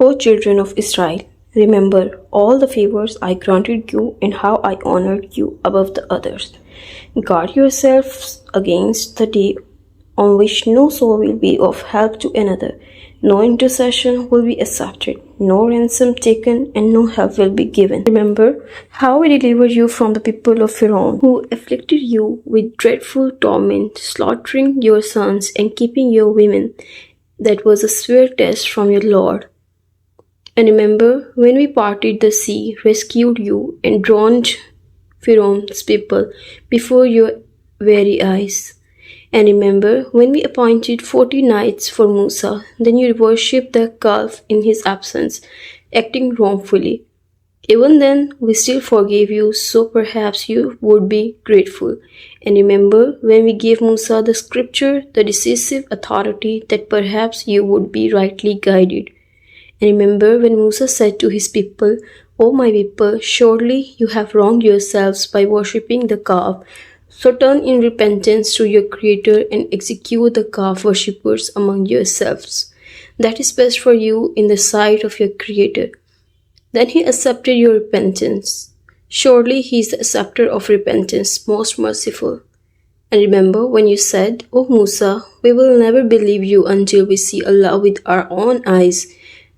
O children of Israel, remember all the favors I granted you and how I honored you above the others. Guard yourselves against the day on which no soul will be of help to another, no intercession will be accepted, no ransom taken, and no help will be given. Remember how we delivered you from the people of Pharaoh, who afflicted you with dreadful torment, slaughtering your sons and keeping your women. That was a severe test from your Lord. And remember when we parted the sea, rescued you, and drowned Pharaoh's people before your very eyes. And remember when we appointed 40 nights for Musa, then you worshipped the calf in his absence, acting wrongfully. Even then, we still forgave you, so perhaps you would be grateful. And remember when we gave Musa the scripture, the decisive authority, that perhaps you would be rightly guided. And remember when Musa said to his people, O my people, surely you have wronged yourselves by worshipping the calf. So turn in repentance to your Creator and execute the calf worshippers among yourselves. That is best for you in the sight of your Creator. Then he accepted your repentance. Surely he is the acceptor of repentance, most merciful. And remember when you said, O Musa, we will never believe you until we see Allah with our own eyes.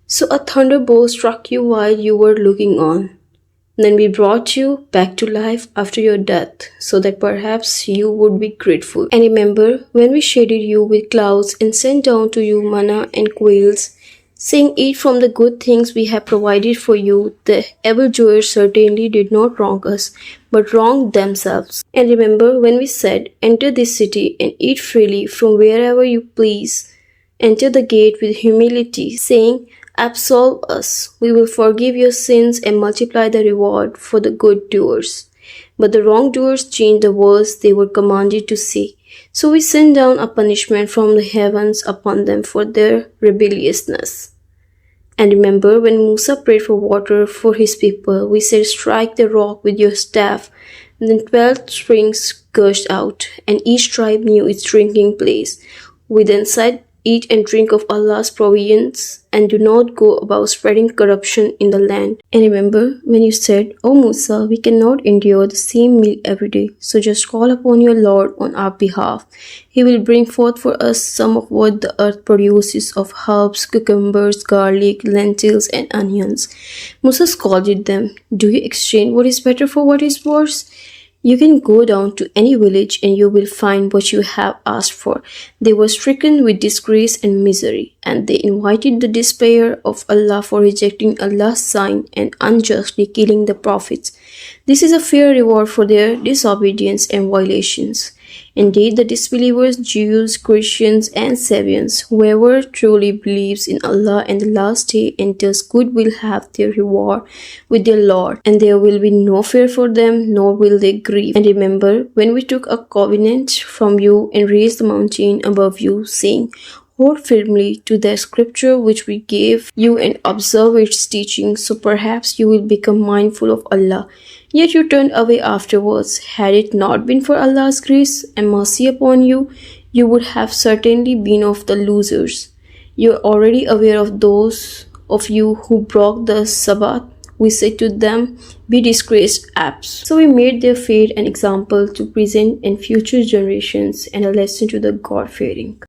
So a thunderbolt struck you while you were looking on. Then we brought you back to life after your death, so that perhaps you would be grateful. And remember when we shaded you with clouds and sent down to you manna and quails, saying, Eat from the good things we have provided for you. The evildoers certainly did not wrong us, but wronged themselves. And remember when we said, Enter this city and eat freely from wherever you please. Enter the gate with humility, saying, Absolve us, we will forgive your sins and multiply the reward for the good doers. But the wrongdoers changed the words they were commanded to say. So we sent down a punishment from the heavens upon them for their rebelliousness. And remember when Musa prayed for water for his people, we said, Strike the rock with your staff. And then 12 springs gushed out, and each tribe knew its drinking place. We then said, Eat and drink of Allah's provisions, and do not go about spreading corruption in the land. And remember when you said, O Musa, we cannot endure the same meal every day, so just call upon your Lord on our behalf. He will bring forth for us some of what the earth produces of herbs, cucumbers, garlic, lentils, and onions. Musa scolded them, Do you exchange what is better for what is worse? You can go down to any village and you will find what you have asked for. They were stricken with disgrace and misery, and they invited the despair of Allah for rejecting Allah's sign and unjustly killing the prophets. This is a fair reward for their disobedience and violations. Indeed, the disbelievers, Jews, Christians, and Sabians, whoever truly believes in Allah and the last day and does good will have their reward with their Lord, and there will be no fear for them, nor will they grieve. And remember when we took a covenant from you and raised the mountain above you, saying, Hold firmly to the scripture which we gave you and observe its teaching, so perhaps you will become mindful of Allah. Yet you turned away afterwards. Had it not been for Allah's grace and mercy upon you, you would have certainly been of the losers. You are already aware of those of you who broke the Sabbath. We said to them, Be disgraced apes. So we made their fate an example to present and future generations and a lesson to the God-fearing.